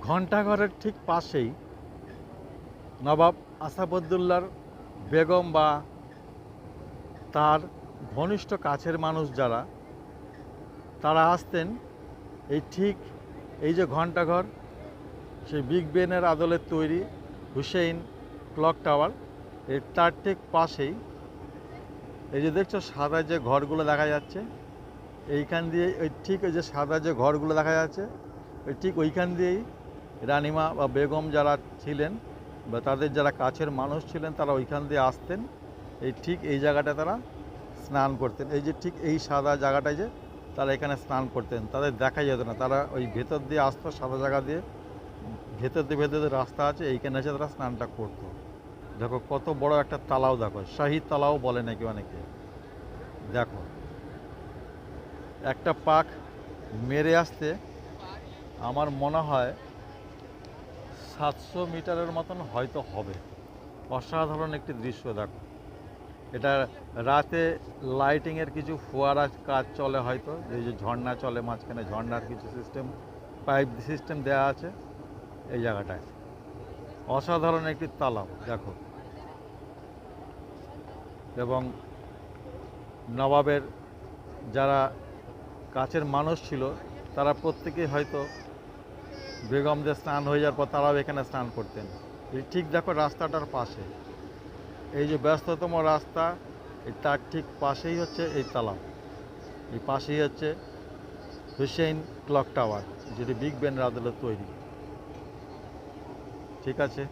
ঘণ্টাঘরের ঠিক পাশেই নবাব আসাদুদ্দৌলার বেগম বা তার ঘনিষ্ঠ কাছের মানুষ যারা, তারা আসতেন এই যে ঘণ্টাঘর, সেই বিগ বেনের আদলে তৈরি হুসেইন ক্লক টাওয়ার, তার ঠিক পাশেই এই যে দেখছো সাদা যে ঘরগুলো দেখা যাচ্ছে, এইখান দিয়ে ওই যে সাদা যে ঘরগুলো দেখা যাচ্ছে, ঠিক ওইখান দিয়েই রানিমা বা বেগম যারা ছিলেন বা তাদের যারা কাছের মানুষ ছিলেন, তারা ওইখান দিয়ে আসতেন। এই জায়গাটায় তারা স্নান করতেন। এই যে ঠিক এই সাদা জায়গাটায় যে তারা এখানে স্নান করতেন, তাদের দেখা যেত না, তারা ওই ভেতর দিয়ে আসতো, সাদা জায়গা দিয়ে ভেতর দিয়ে রাস্তা আছে, এইখানে এসে তারা স্নানটা করতো। দেখো কত বড় একটা তালাও, দেখো শাহী তালাও বলে নাকি অনেকে। দেখো একটা পাক মেরে আসতে আমার মনে হয় 700 মিটারের মতন হয়তো হবে। অসাধারণ একটি দৃশ্য। দেখো এটা রাতে লাইটিংয়ের কিছু ফোয়ারা কাজ চলে, হয়তো এই যে ঝর্ণা চলে মাঝখানে, ঝর্ণার কিছু সিস্টেম, পাইপ সিস্টেম দেওয়া আছে এই জায়গাটায়। অসাধারণ একটি তালাব দেখো। এবং নবাবের যারা কাছের মানুষ ছিল, তারা প্রত্যেকেই হয়তো বেগমদের স্নান হয়ে যাওয়ার পর তারাও এখানে স্নান করতেন। ঠিক দেখো রাস্তাটার পাশে, এই যে ব্যস্ততম রাস্তা, তার ঠিক পাশেই হচ্ছে এই তালাব, এই পাশেই হচ্ছে হুসেইন ক্লক টাওয়ার, যেটি বিগ বেনের আদলে তৈরি। ঠিক আছে।